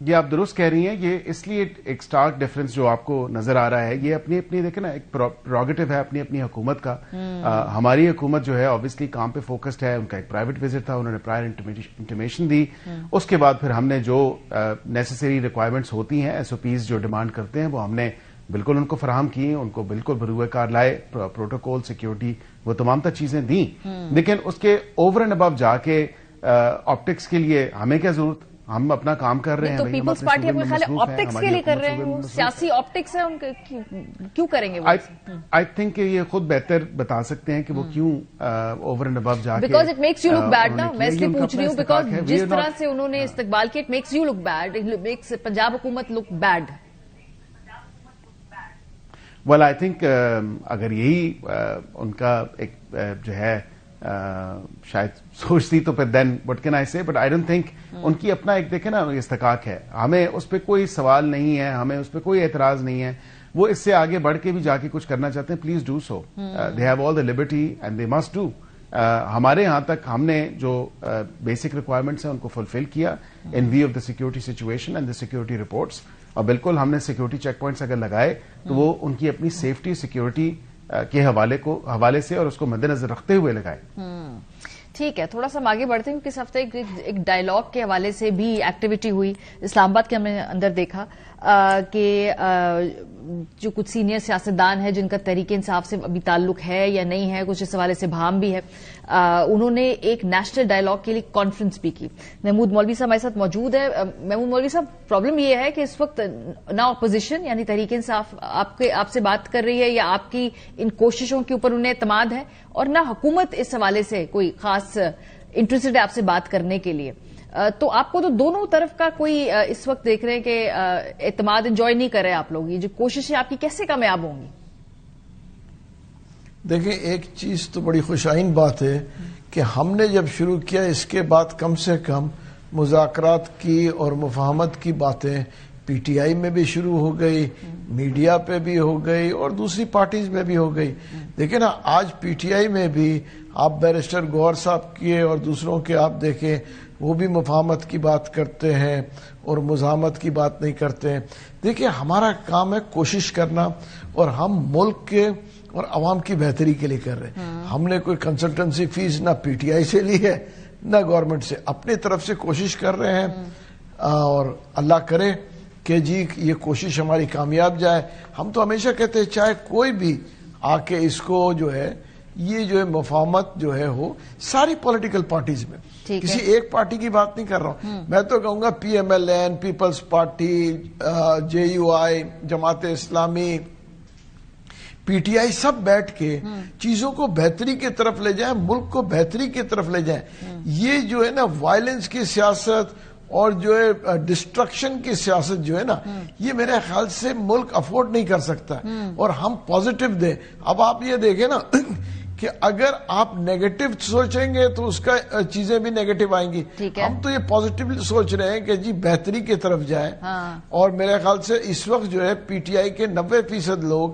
یہ آپ درست کہہ رہی ہیں. یہ اس لیے ایک سٹارک ڈفرنس جو آپ کو نظر آ رہا ہے, یہ اپنی اپنی دیکھیں نا ایک پروگیٹو ہے اپنی اپنی حکومت کا. ہماری حکومت جو ہے آبویسلی کام پہ فوکسڈ ہے. ان کا ایک پرائیویٹ وزٹ تھا, انہوں نے پرائر انٹیمیشن دی. اس کے بعد پھر ہم نے جو نیسیسری ریکوائرمنٹس ہوتی ہیں, ایس او پیز جو ڈیمانڈ کرتے ہیں, وہ ہم نے بالکل ان کو فراہم کی, ان کو بالکل بروئے کار لائے, پروٹوکول, سیکیورٹی, وہ تمام تر چیزیں دیں. لیکن اس کے اوور اینڈ ابو جا کے آپٹکس کے لیے ہمیں کیا ضرورت؟ ہم اپنا کام کر رہے ہیں. تو پیپلز پارٹی اپنے خیال ہے آپٹکس کے لیے کر رہے ہیں, وہ سیاسی آپٹکس ہے ان کے, کیوں کریں گے وہ؟ آئی تھنک کہ یہ خود بہتر بتا سکتے ہیں کہ وہ کیوں اوور اینڈ ابو جا کے, because it makes you look bad نا. میں اس لیے پوچھ رہی ہوں بیکاز جس طرح سے انہوں نے استقبال کیا, it makes you look bad, it makes Punjab حکومت look bad. Well I think اگر یہی ان کا ایک جو ہے شاید سوچتی تو پھر دین وٹ کین آئی سے, but I don't think in کی اپنا ایک دیکھیں نا استحقاق ہے. ہمیں اس پہ کوئی سوال نہیں ہے, ہمیں اس پہ کوئی اعتراض نہیں ہے. وہ اس سے آگے بڑھ کے بھی جا کے کچھ کرنا چاہتے ہیں, please do so. They have all the liberty and they must do. ہمارے یہاں تک ہم نے جو بیسک ریکوائرمنٹس ہیں ان کو فلفل کیا in view of the security situation and the security reports. اور بالکل ہم نے سیکورٹی چیک پوائنٹس اگر لگائے تو وہ ان کی اپنی سیفٹی سیکورٹی کے حوالے سے اور اس کو مد نظر رکھتے ہوئے لگائے. ٹھیک ہے, تھوڑا سا ہم آگے بڑھتے ہیں کیونکہ اس ہفتے ایک ڈائلاگ کے حوالے سے بھی ایکٹیویٹی ہوئی اسلام آباد کے. ہم نے اندر دیکھا کہ جو کچھ سینئر سیاستدان ہیں جن کا تحریک انصاف سے ابھی تعلق ہے یا نہیں ہے, کچھ اس حوالے سے بھام بھی ہے, انہوں نے ایک نیشنل ڈائلاگ کے لیے کانفرنس بھی کی. محمود مولوی صاحب ہمارے ساتھ موجود ہے. محمود مولوی صاحب, پرابلم یہ ہے کہ اس وقت نہ اپوزیشن یعنی تحریک انصاف آپ سے بات کر رہی ہے یا آپ کی ان کوششوں کے اوپر انہیں اعتماد ہے, اور نہ حکومت اس حوالے سے کوئی خاص انٹرسٹڈ ہے آپ سے بات کرنے کے لیے. تو آپ کو تو دونوں طرف کا کوئی اس وقت دیکھ رہے ہیں کہ اعتماد انجوائے نہیں کر رہے آپ لوگ. یہ جو کوششیں آپ کی کیسے کامیاب ہوں گی؟ دیکھیں, ایک چیز تو بڑی خوشائن بات ہے کہ ہم نے جب شروع کیا اس کے بعد کم سے کم مذاکرات کی اور مفاہمت کی باتیں پی ٹی آئی میں بھی شروع ہو گئی, میڈیا پہ بھی ہو گئی اور دوسری پارٹیز میں بھی ہو گئی. دیکھیں نا, آج پی ٹی آئی میں بھی آپ بیرسٹر گوہر صاحب کے اور دوسروں کے آپ دیکھیں, وہ بھی مفاہمت کی بات کرتے ہیں اور مزاحمت کی بات نہیں کرتے ہیں. دیکھیں, ہمارا کام ہے کوشش کرنا, اور ہم ملک کے اور عوام کی بہتری کے لیے کر رہے ہیں. ہم نے کوئی کنسلٹنسی فیس نہ پی ٹی آئی سے لی ہے نہ گورنمنٹ سے, اپنی طرف سے کوشش کر رہے ہیں, اور اللہ کرے کہ جی یہ کوشش ہماری کامیاب جائے. ہم تو ہمیشہ کہتے ہیں چاہے کوئی بھی آ کے اس کو جو ہے یہ جو ہے مفاہمت جو ہے ہو ساری پولیٹیکل پارٹیز میں, کسی ایک پارٹی کی بات نہیں کر رہا ہوں. میں تو کہوں گا P M L N, Peoples party, J U I, Jamaat Islami, P T I, سب بیٹھ کے چیزوں کو بہتری کی طرف لے جائیں, ملک کو بہتری کی طرف لے جائیں. یہ جو ہے نا وائلنس کی سیاست اور جو ہے ڈسٹرکشن کی سیاست جو ہے نا, یہ میرے خیال سے ملک افورڈ نہیں کر سکتا, اور ہم پازیٹو دیں. اب آپ یہ دیکھیں نا کہ اگر آپ نیگیٹو سوچیں گے تو اس کا چیزیں بھی نیگیٹو آئیں گی. ہم تو یہ پازیٹیو سوچ رہے ہیں کہ جی بہتری کی طرف جائیں, اور میرے خیال سے اس وقت جو ہے پی ٹی آئی کے 90% لوگ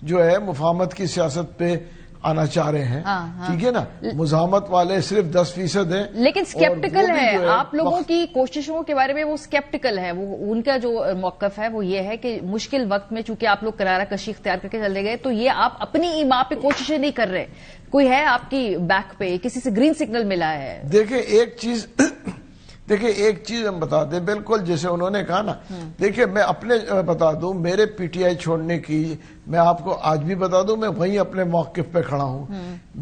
جو ہے مفاہمت کی سیاست پہ آنا چاہ رہے ہیں. ٹھیک ہے نا, مزاحمت والے صرف 10% ہیں, لیکن سکیپٹیکل ہے آپ لوگوں کی کوششوں کے بارے میں. وہ سکیپٹیکل ہے, وہ ان کا جو موقف ہے وہ یہ ہے کہ مشکل وقت میں چونکہ آپ لوگ کرارہ کشی اختیار کر کے چلے گئے, تو یہ آپ اپنی ایما پہ کوششیں نہیں کر رہے. کوئی ہے آپ کی بیک پہ, کسی سے گرین سگنل ملا ہے؟ دیکھیں ایک چیز ہم بتا دیں, بالکل جیسے انہوں نے کہا نا. دیکھیں, میں اپنے بتا دوں, میرے پی ٹی آئی چھوڑنے کی میں آپ کو آج بھی بتا دوں, میں وہیں اپنے موقف پہ کھڑا ہوں.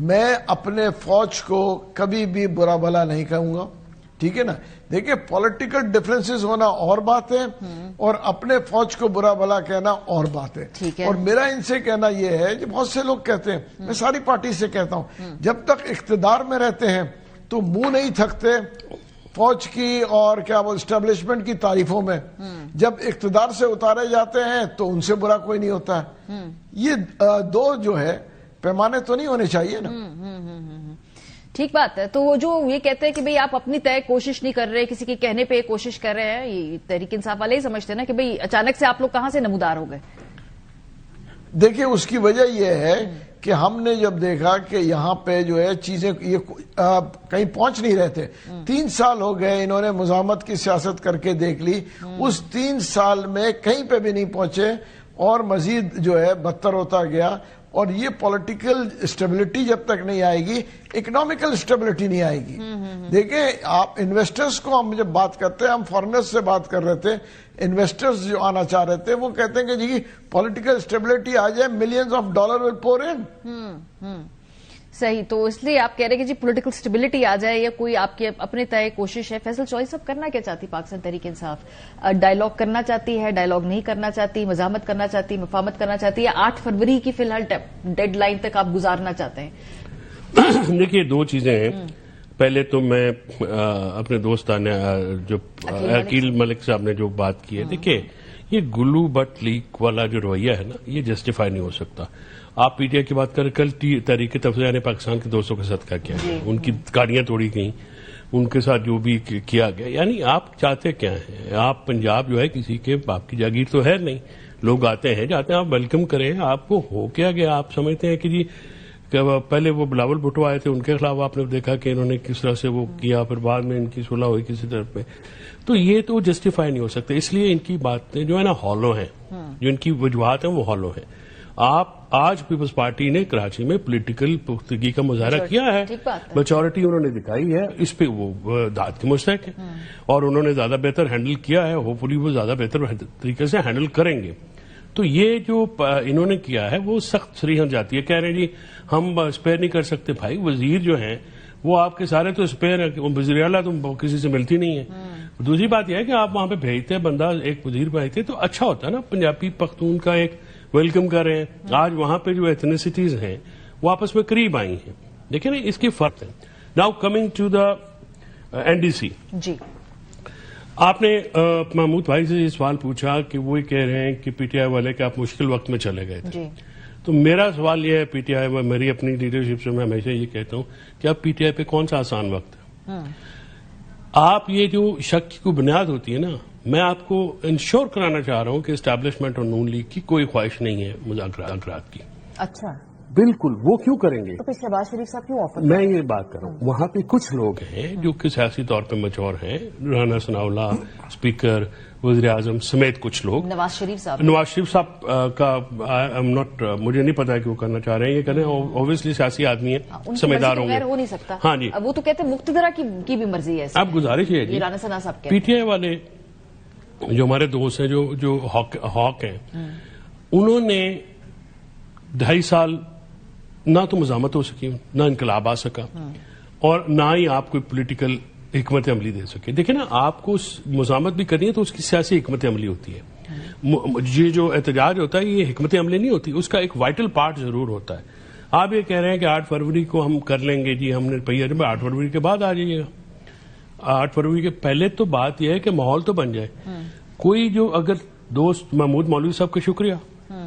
میں اپنے فوج کو کبھی بھی برا بھلا نہیں کہوں گا. ٹھیک ہے نا. دیکھیں, پولیٹیکل ڈفرینسز ہونا اور بات ہے, اور اپنے فوج کو برا بھلا کہنا اور بات ہے. اور میرا ان سے کہنا یہ ہے کہ بہت سے لوگ کہتے ہیں, میں ساری پارٹی سے کہتا ہوں, جب تک اقتدار میں رہتے ہیں تو منہ نہیں تھکتے فوج کی اور کیا وہ اسٹیبلشمنٹ کی تعریفوں میں. جب اقتدار سے اتارے جاتے ہیں تو ان سے برا کوئی نہیں ہوتا ہے. یہ دو جو ہے پیمانے تو نہیں ہونے چاہیے نا. ٹھیک بات ہے. تو وہ جو یہ کہتے ہیں کہ بھئی آپ اپنی طے کوشش نہیں کر رہے, کسی کے کہنے پہ کوشش کر رہے ہیں, یہ تحریک انصاف والے ہی سمجھتے ہیں نا کہ بھئی اچانک سے آپ لوگ کہاں سے نمودار ہو گئے. دیکھیں, اس کی وجہ یہ ہے کہ ہم نے جب دیکھا کہ یہاں پہ جو ہے چیزیں یہ کہیں پہنچ نہیں رہتے. 3 سال ہو گئے انہوں نے مزاحمت کی سیاست کر کے دیکھ لی, اس 3 سال میں کہیں پہ بھی نہیں پہنچے اور مزید جو ہے بدتر ہوتا گیا. اور یہ پولیٹیکل اسٹیبلٹی جب تک نہیں آئے گی, اکنامیکل اسٹیبلٹی نہیں آئے گی. دیکھیں آپ انویسٹرز کو, ہم جب بات کرتے ہیں, ہم فارنرز سے بات کر رہے تھے, انویسٹرز جو آنا چاہ رہے تھے وہ کہتے ہیں کہ جی پولیٹیکل اسٹیبلٹی آ جائے, ملینز آف ڈالر ول پور ان. صحیح, تو اس لیے آپ کہہ رہے ہیں کہ جی پولیٹیکل اسٹیبلٹی آ جائے یا کوئی آپ کی اپنے طے کوشش ہے. فیصل چوہدری صاحب کرنا کیا چاہتی پاکستان تحریک انصاف؟ ڈائیلاگ کرنا چاہتی ہے, ڈائیلاگ نہیں کرنا چاہتی, مزاحمت کرنا چاہتی, مفاہمت کرنا چاہتی ہے, 8 فروری کی فی الحال ڈیڈ لائن تک آپ گزارنا چاہتے ہیں؟ دیکھیے 2 چیزیں ہیں. پہلے تو میں اپنے دوستان جو عقیل ملک صاحب نے جو بات کی ہے, دیکھیے یہ گلو بٹ لیک والا جو رویہ ہے نا, یہ جسٹیفائی نہیں ہو سکتا. آپ پی ٹی آئی کی بات کریں, کل تحریک تفریح نے پاکستان کے دوستوں کا صدقہ کیا گیا, ان کی گاڑیاں توڑی گئیں, ان کے ساتھ جو بھی کیا گیا. یعنی آپ چاہتے کیا ہیں؟ آپ پنجاب جو ہے کسی کے باپ کی جاگیر تو ہے نہیں, لوگ آتے ہیں جاتے ہیں, آپ ویلکم کریں. آپ کو ہو کیا گیا؟ آپ سمجھتے ہیں کہ جی پہلے وہ بلاول بھٹو آئے تھے, ان کے خلاف آپ نے دیکھا کہ انہوں نے کس طرح سے وہ کیا, پھر بعد میں ان کی صلح ہوئی کسی طرف پہ. تو یہ تو جسٹیفائی نہیں ہو سکتا. اس لیے ان کی باتیں جو ہے نا ہالو ہیں, جو ان کی وجوہات ہیں وہ ہالو ہیں. آپ آج پیپلز پارٹی نے کراچی میں پولیٹیکل پختگی کا مظاہرہ کیا ہے, میچورٹی انہوں نے دکھائی ہے, اس پہ وہ داد کے مستحق ہیں, اور انہوں نے زیادہ بہتر ہینڈل کیا ہے. ہوپ فلی وہ زیادہ بہتر طریقے سے ہینڈل کریں گے. تو یہ جو انہوں نے کیا ہے وہ سخت سریحت جاتی ہے. کہہ رہے ہیں جی ہم اسپیئر نہیں کر سکتے. بھائی وزیر جو ہیں وہ آپ کے سارے تو اسپیئر ہیں, وزیر اعلیٰ تو کسی سے ملتی نہیں ہے. دوسری بات یہ ہے کہ آپ وہاں پہ بھیجتے ہیں بندہ, ایک وزیر بھیجتے تو اچھا ہوتا ہے نا, پنجابی پختون کا ایک ویلکم کر رہے ہیں. آج وہاں پہ جو ایتھنیسٹیز ہیں وہ آپس میں قریب آئی ہیں. دیکھیں نا اس کی فرق ہے. Now coming to the N D C, جی آپ نے محمود بھائی سے یہ سوال پوچھا کہ وہ کہہ رہے ہیں کہ پی ٹی آئی والے کہ آپ مشکل وقت میں چلے گئے تھے. تو میرا سوال یہ ہے, پی ٹی آئی میری اپنی لیڈرشپ سے میں ہمیشہ یہ کہتا ہوں کہ اب پی ٹی آئی پہ کون سا آسان وقت ہے. آپ یہ جو شک کی کوئی بنیاد ہوتی ہے نا, میں آپ کو انشور کرانا چاہ رہا ہوں کہ اسٹیبلشمنٹ اور نون لیگ کی کوئی خواہش نہیں ہے مذاکرات کی. اچھا بالکل, وہ کیوں کریں گے؟ تو شہباز شریف صاحب کیوں آفر؟ میں یہ بات کر رہا ہوں, وہاں پہ کچھ لوگ ہیں جو کہ سیاسی طور پہ میچور ہیں, رانا ثناءاللہ, اسپیکر, وزیر اعظم سمیت کچھ لوگ. نواز شریف صاحب کا مجھے نہیں پتا کہ وہ کرنا چاہ رہے ہیں, یہ کریں. اوبیسلی سیاسی آدمی ہیں, سمجھدار ہوں گے. ہو نہیں سکتا. ہاں جی, وہ تو کہتے ہیں مقتدرہ کی بھی مرضی ہے. اب گزارش ہے جی, رانا ثنا صاحب پی ٹی آئی والے جو ہمارے دوست ہیں جو ہاک ہیں, انہوں نے 2.5 سال نہ تو مزاحمت ہو سکی, نہ انقلاب آ سکا, اور نہ ہی آپ کوئی پولیٹیکل حکمت عملی دے سکے. دیکھیں نا, آپ کو مزاحمت بھی کرنی ہے تو اس کی سیاسی حکمت عملی ہوتی ہے. یہ جو احتجاج ہوتا ہے یہ حکمت عملی نہیں ہوتی, اس کا ایک وائٹل پارٹ ضرور ہوتا ہے. آپ یہ کہہ رہے ہیں کہ 8 فروری کو ہم کر لیں گے, جی ہم نے 8 فروری کے بعد آ جائیے گا. 8 فروری کے پہلے تو بات یہ ہے کہ ماحول تو بن جائے. کوئی جو اگر دوست, محمود مولوی صاحب کا شکریہ,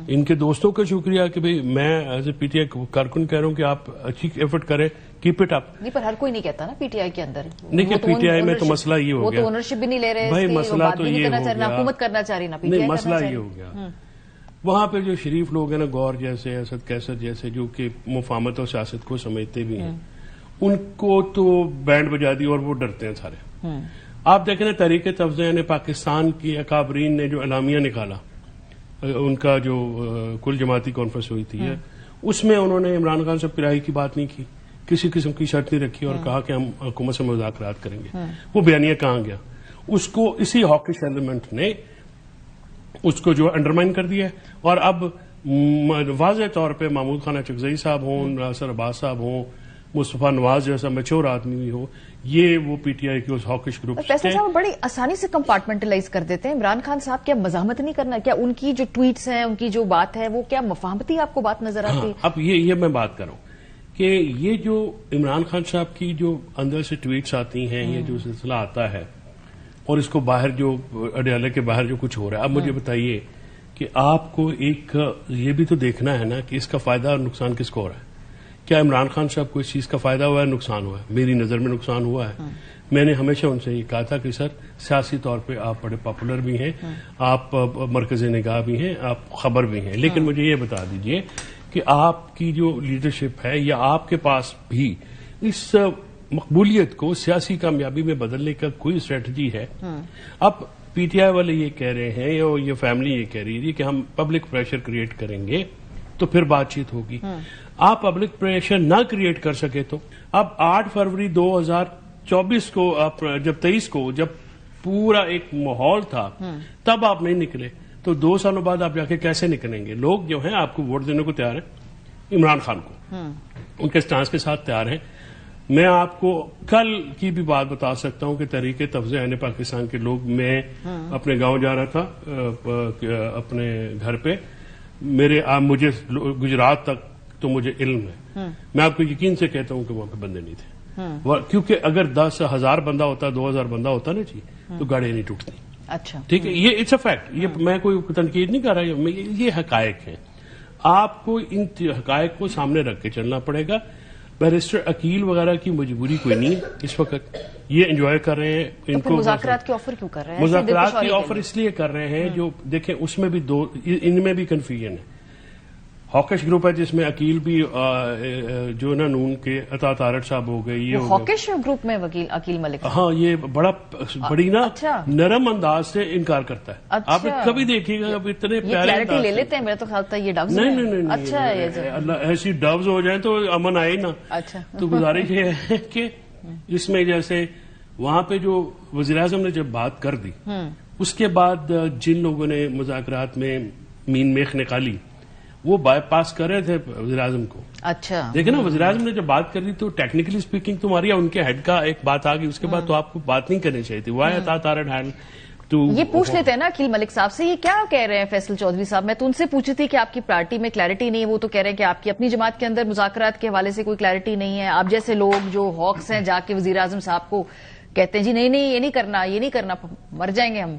ان کے دوستوں کا شکریہ کہ بھئی میں as a P T I کارکن کہہ رہا ہوں کہ آپ اچھی ایفرٹ کریں, کیپ اٹ اپ. نہیں پر ہر کوئی نہیں کہتا نا پی ٹی آئی کے اندر. دیکھیے پی ٹی آئی میں تو مسئلہ یہ ہو گیا, وہ تو اونرشپ بھی نہیں لے رہے, بھائی مسئلہ تو یہ ہو گیا, حکومت کرنا چاہ رہی نا پی ٹی نہیں, آئی. مسئلہ یہ ہو گیا وہاں پہ جو شریف لوگ ہیں نا, گور جیسے, اسد کیسر جیسے, جو کہ مفاہمت اور سیاست کو سمجھتے بھی ہیں, ان کو تو بینڈ بجا دی اور وہ ڈرتے ہیں سارے. آپ دیکھیں نا تحریک تفضیہ نے پاکستان کی اکابرین نے جو اعلامیہ نکالا, ان کا جو کل جماعتی کانفرنس ہوئی تھی, اس میں انہوں نے عمران خان سے رہائی کی بات نہیں کی, کسی قسم کی شرط نہیں رکھی, اور کہا کہ ہم حکومت سے مذاکرات کریں گے. وہ بیانیہ کہاں گیا؟ اس کو اسی ہاکش ایلیمنٹ نے اس کو جو انڈرمائن کر دیا ہے. اور اب واضح طور پہ محمود خان اچکزئی صاحب ہوں, ناصر عباس صاحب ہوں, مصطفیٰ نواز جیسا میچور آدمی بھی ہو, یہ وہ پی ٹی آئی کے اس ہاکش گروپ فیصل صاحب بڑی آسانی سے کمپارٹمنٹلائز کر دیتے ہیں. عمران خان صاحب کیا مزاحمت نہیں کرنا؟ کیا ان کی جو ٹویٹس ہیں, ان کی جو بات ہے, وہ کیا مفاہمتی آپ کو بات نظر آتی ہے؟ اب یہ میں بات کروں کہ یہ جو عمران خان صاحب کی جو اندر سے ٹویٹس آتی ہیں, یہ جو سلسلہ آتا ہے, اور اس کو باہر جو اڈیالے کے باہر جو کچھ ہو رہا ہے, اب مجھے بتائیے کہ آپ کو ایک یہ بھی تو دیکھنا ہے نا کہ اس کا فائدہ اور نقصان کس کو ہو رہا ہے. کیا عمران خان صاحب کو اس چیز کا فائدہ ہوا ہے, نقصان ہوا ہے؟ میری نظر میں نقصان ہوا ہے. میں نے ہمیشہ ان سے یہ کہا تھا کہ سر سیاسی طور پہ آپ بڑے پاپولر بھی ہیں, آپ مرکز نگاہ بھی ہیں, آپ خبر بھی ہیں, لیکن مجھے یہ بتا دیجئے کہ کہ آپ کی جو لیڈرشپ ہے یا آپ کے پاس بھی اس مقبولیت کو سیاسی کامیابی میں بدلنے کا کوئی اسٹریٹجی ہے. اب پی ٹی آئی والے یہ کہہ رہے ہیں اور یہ فیملی یہ کہہ رہی ہے کہ ہم پبلک پریشر کریٹ کریں گے تو پھر بات چیت ہوگی. آپ پبلک پریشر نہ کریٹ کر سکے تو اب 8 فروری 2024 کو جب 23 کو جب پورا ایک ماحول تھا تب آپ نہیں نکلے تو 2 سالوں بعد آپ جا کے کیسے نکلیں گے؟ لوگ جو ہیں آپ کو ووٹ دینے کو تیار ہیں، عمران خان کو ان کے سٹانس کے ساتھ تیار ہیں. میں آپ کو کل کی بھی بات بتا سکتا ہوں کہ تحریک تفضیح عین پاکستان کے لوگ، میں اپنے گاؤں جا رہا تھا اپنے گھر پہ، مجھے گجرات تک تو مجھے علم ہے، میں آپ کو یقین سے کہتا ہوں کہ وہاں پہ بندے نہیں تھے، کیونکہ اگر 10,000 بندہ ہوتا 2,000 بندہ ہوتا نا جی تو گاڑیاں نہیں ٹوٹتی. اچھا ٹھیک ہے، یہ اٹس اے فیکٹ، یہ میں کوئی تنقید نہیں کر رہا، یہ حقائق ہیں. آپ کو ان حقائق کو سامنے رکھ کے چلنا پڑے گا. بیرسٹر عقیل وغیرہ کی مجبوری کوئی نہیں ہے اس وقت، یہ انجوائے کر رہے ہیں. ان کو مذاکرات کی آفر کیوں کر رہے ہیں؟ مذاکرات کی آفر اس لیے کر رہے ہیں جو دیکھیں اس میں بھی ان میں بھی کنفیوژن ہے. ہاکش گروپ ہے جس میں عقیل بھی جو نا نون کے عطا تارٹ صاحب ہو گئے، یہ ہاکش گروپ میں عقیل ملک، ہاں یہ بڑی نا نرم انداز سے انکار کرتا ہے. آپ نے کبھی دیکھیے گا اب اتنے پیارے لے لیتے ہیں، میرا تو خیال تھا یہ ڈبز نہیں اچھا ایسی ڈبز ہو جائیں تو امن آئے نا. تو گزارش یہ ہے کہ اس میں جیسے وہاں پہ جو وزیراعظم نے جب بات کر دی اس کے بعد جن لوگوں نے مذاکرات میں مین میخ نکالی وہ بائی پاس کر رہے تھے وزیراعظم کو. اچھا دیکھیں نا وزیراعظم نے جب بات کر دی تو ٹیکنیکلی اسپیکنگ تمہاری ان کے ہیڈ کا ایک بات آ گئی، اس کے بعد تو آپ کو بات نہیں کرنی چاہیے تھی. وائی عطا تارٹ ہینڈ تو یہ پوچھ لیتے ہیں نا عقیل ملک صاحب سے، یہ کیا کہہ رہے ہیں فیصل چودھری صاحب؟ میں تو ان سے پوچھی تھی کہ آپ کی پارٹی میں کلیئرٹی نہیں ہے، وہ تو کہہ رہے ہیں کہ آپ کی اپنی جماعت کے اندر مذاکرات کے حوالے سے کوئی کلیئرٹی نہیں ہے. آپ جیسے لوگ جو ہاکس ہیں جا کے وزیراعظم صاحب کو کہتے ہیں جی نہیں یہ نہیں کرنا مر جائیں گے ہم.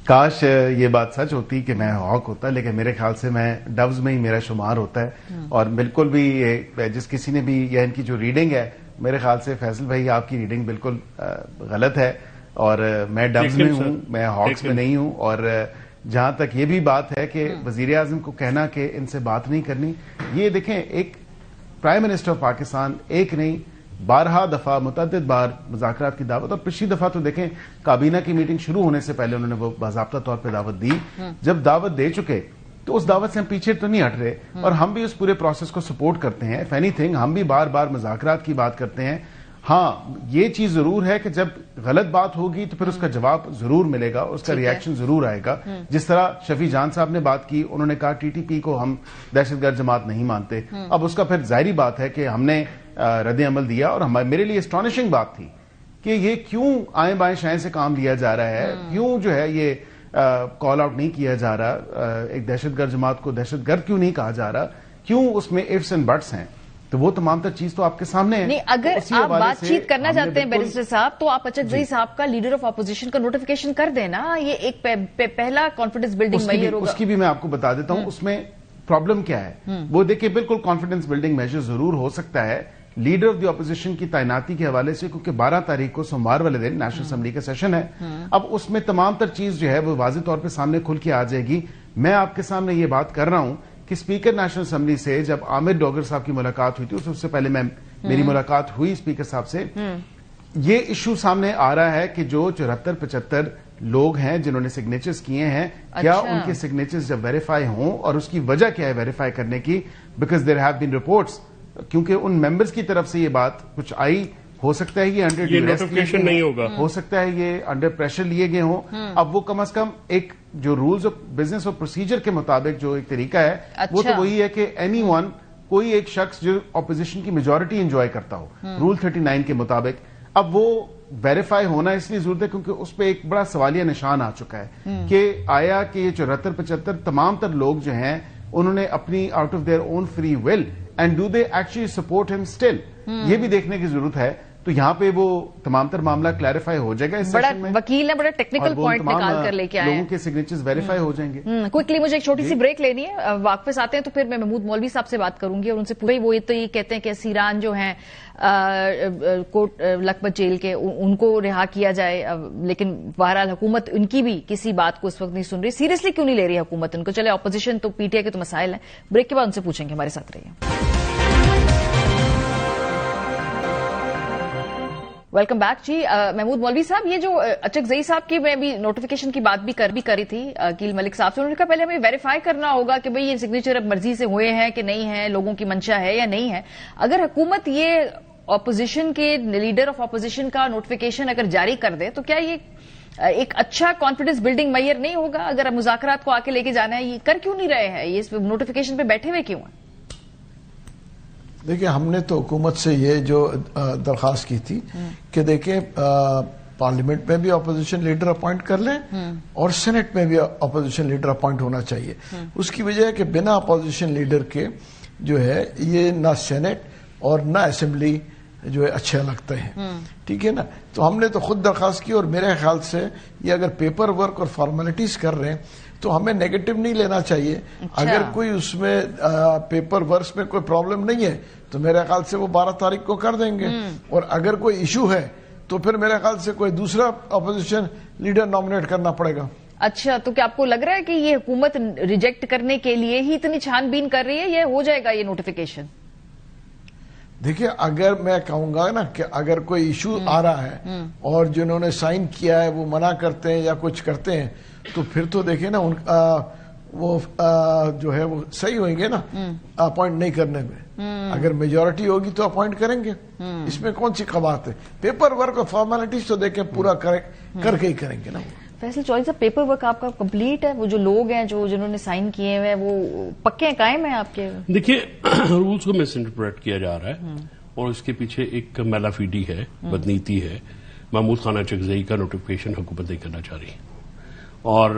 کاش یہ بات سچ ہوتی کہ میں ہاک ہوتا، لیکن میرے خیال سے میں ڈوز میں ہی میرا شمار ہوتا ہے. اور بالکل بھی جس کسی نے بھی یا ان کی جو ریڈنگ ہے، میرے خیال سے فیصل بھائی آپ کی ریڈنگ بالکل غلط ہے، اور میں ڈوز میں ہوں، میں ہاکس میں نہیں ہوں. اور جہاں تک یہ بھی بات ہے کہ وزیر اعظم کو کہنا کہ ان سے بات نہیں کرنی، یہ دیکھیں ایک پرائم منسٹر آف پاکستان ایک نہیں 12 دفعہ متعدد بار مذاکرات کی دعوت، اور پچھلی دفعہ تو دیکھیں کابینہ کی میٹنگ شروع ہونے سے پہلے انہوں نے وہ باضابطہ طور پہ دعوت دی. جب دعوت دے چکے تو اس دعوت سے ہم پیچھے تو نہیں ہٹ رہے، اور ہم بھی اس پورے پروسیس کو سپورٹ کرتے ہیں. اف اینی تھنگ ہم بھی بار بار مذاکرات کی بات کرتے ہیں. ہاں یہ چیز ضرور ہے کہ جب غلط بات ہوگی تو پھر اس کا جواب ضرور ملے گا، اس کا ریئیکشن ضرور آئے گا. جس طرح شفیع جان صاحب نے بات کی، انہوں نے کہا ٹی ٹی پی کو ہم دہشت گرد جماعت نہیں مانتے. اب اس کا پھر ظاہری بات ہے کہ ہم نے رد عمل دیا، اور میرے لیے اسٹانشنگ بات تھی کہ یہ کیوں آئیں بائیں شائیں سے کام لیا جا رہا ہے، کیوں جو ہے یہ کال آؤٹ نہیں کیا جا رہا، ایک دہشت گرد جماعت کو دہشت گرد کیوں نہیں کہا جا رہا، کیوں اس میں ifs اینڈ بٹس ہیں. تو وہ تمام تر چیز تو آپ کے سامنے ہے. نہیں اگر آپ بات چیت کرنا چاہتے ہیں بیرسٹر صاحب تو آپ اچکزئی صاحب کا لیڈر آف اپوزیشن کا نوٹیفیکیشن کر دینا. یہ ایک پہلا کانفیڈنس بلڈنگ میجر ہوگا. اس کی بھی میں آپ کو بتا دیتا ہوں اس میں پرابلم کیا ہے. وہ دیکھیں بالکل کانفیڈنس بلڈنگ میجر ضرور ہو سکتا ہے لیڈر آف دی اپوزیشن کی تعیناتی کے حوالے سے، کیونکہ 12 تاریخ کو سوموار والے دن نیشنل اسمبلی کا سیشن ہے. اب اس میں تمام تر چیز جو ہے وہ واضح طور پہ سامنے کھل کے آ جائے گی. میں آپ کے سامنے یہ بات کر رہا ہوں کہ اسپیکر نیشنل اسمبلی سے جب عامر ڈوگر صاحب کی ملاقات ہوئی تھی، اس سے پہلے میری ملاقات ہوئی اسپیکر صاحب سے، یہ ایشو سامنے آ رہا ہے کہ جو 74-75 لوگ ہیں جنہوں نے سگنیچرز کیے ہیں، کیا ان کے سگنیچرز جب ویریفائی ہوں، اور اس کی وجہ کیا ہے ویریفائی کرنے کی، because there have been reports, کیونکہ ان ممبرز کی طرف سے یہ بات کچھ آئی، ہو سکتا ہے یہ انڈر نوٹیفیکیشن نہیں ہوگا، ہو سکتا ہے یہ انڈر پریشر لیے گئے ہوں. اب وہ کم از کم ایک جو رولز آف بزنس اور پروسیجر کے مطابق جو ایک طریقہ ہے وہ تو وہی ہے کہ اینی ون، کوئی ایک شخص جو اپوزیشن کی میجورٹی انجوائے کرتا ہو رول 39 کے مطابق، اب وہ ویریفائی ہونا اس لیے ضرورت ہے کیونکہ اس پہ ایک بڑا سوالیہ نشان آ چکا ہے کہ آیا کہ یہ 74-75 تمام تر لوگ جو ہیں انہوں نے اپنی out of their own free will and do they actually support ہم اسٹل، یہ بھی دیکھنے کی ضرورت ہے. تو یہاں پہ وہ تمام تر معاملہ کلیریفائی ہو جائے گا اس بڑا سیشن میں. وکیل نے بڑا ٹیکنیکل پوائنٹ نکال کر لے کے آئے ہیں. لوگوں کے سگنیچرز ویریفائی ہو جائیں گے. کوئکلی مجھے ایک چھوٹی سی بریک لینی ہے, واپس آتے ہیں تو پھر میں محمود مولوی صاحب سے بات کروں گی اور ان سے پوچھیں. وہ تو یہ کہتے ہیں کہ اسیران جو ہیں کوٹ لکھپت جیل کے ان کو رہا کیا جائے, لیکن بہرحال حکومت ان کی بھی کسی بات کو اس وقت نہیں سن رہی. سیریسلی کیوں نہیں لے رہی حکومت ان کو؟ چلے اپوزیشن تو پی ٹی آئی کے تو مسائل ہیں, بریک کے بعد ان سے پوچھیں گے. ہمارے ساتھ رہیے. Welcome back. جی محمود مولوی صاحب, یہ جو اچکزئی صاحب کی میں بھی نوٹیفیکیشن کی بات بھی کری تھی عقیل ملک صاحب سے, انہوں نے کہا پہلے ہمیں ویریفائی کرنا ہوگا کہ بھئی یہ سگنیچر اب مرضی سے ہوئے ہیں کہ نہیں ہیں, لوگوں کی منشا ہے یا نہیں ہے. اگر حکومت یہ اپوزیشن کے لیڈر آف اپوزیشن کا نوٹیفیکیشن اگر جاری کر دے تو کیا یہ ایک اچھا کانفیڈنس بلڈنگ میئر نہیں ہوگا؟ اگر اب مذاکرات کو آگے لے کے جانا ہے, یہ کر کیوں نہیں رہے ہیں, یہ اس نوٹیفیکیشن پہ بیٹھے ہوئے کیوں ہیں؟ دیکھیں, ہم نے تو حکومت سے یہ جو درخواست کی تھی کہ دیکھیں پارلیمنٹ میں بھی اپوزیشن لیڈر اپوائنٹ کر لیں اور سینٹ میں بھی اپوزیشن لیڈر اپوائنٹ ہونا چاہیے. اس کی وجہ ہے کہ بنا اپوزیشن لیڈر کے جو ہے یہ نہ سینٹ اور نہ اسمبلی جو ہے اچھا لگتا ہے. ٹھیک ہے نا, تو ہم نے تو خود درخواست کی, اور میرے خیال سے یہ اگر پیپر ورک اور فارمیلٹیز کر رہے ہیں تو ہمیں نیگیٹو نہیں لینا چاہیے. اگر کوئی اس میں پیپر ورکس میں کوئی پرابلم نہیں ہے تو میرے خیال سے وہ 12 تاریخ کو کر دیں گے, اور اگر کوئی ایشو ہے تو پھر میرے خیال سے کوئی دوسرا اپوزیشن لیڈر نامنیٹ کرنا پڑے گا. اچھا, تو کیا آپ کو لگ رہا ہے کہ یہ حکومت ریجیکٹ کرنے کے لیے ہی اتنی چھان بین کر رہی ہے, یہ ہو جائے گا یہ نوٹیفیکیشن؟ دیکھیں, اگر میں کہوں گا نا کہ اگر کوئی ایشو آ رہا ہے اور جنہوں نے سائن کیا ہے وہ منع کرتے ہیں یا کچھ کرتے ہیں تو پھر تو دیکھیں نا وہ جو ہے وہ صحیح ہوئیں گے نا اپوائنٹ نہیں کرنے میں. اگر میجورٹی ہوگی تو اپوائنٹ کریں گے, اس میں کون سی قباحت ہے؟ پیپر ورک اور فارمیلٹیز تو دیکھیں پورا کر کے ہی کریں گے نا. فیصل چوہدری صاحب, پیپر ورک آپ کا کمپلیٹ ہے؟ وہ جو لوگ ہیں جنہوں نے سائن کیے ہیں وہ پکے ہیں, قائم ہیں آپ کے؟ دیکھیے, رولز کو مس انٹرپریٹ کیا جا رہا ہے اور اس کے پیچھے ایک میلا فیڈی ہے, بدنیتی ہے. محمود خان اچکزئی کا نوٹیفیکیشن حکومت نہیں کرنا چاہ رہی, اور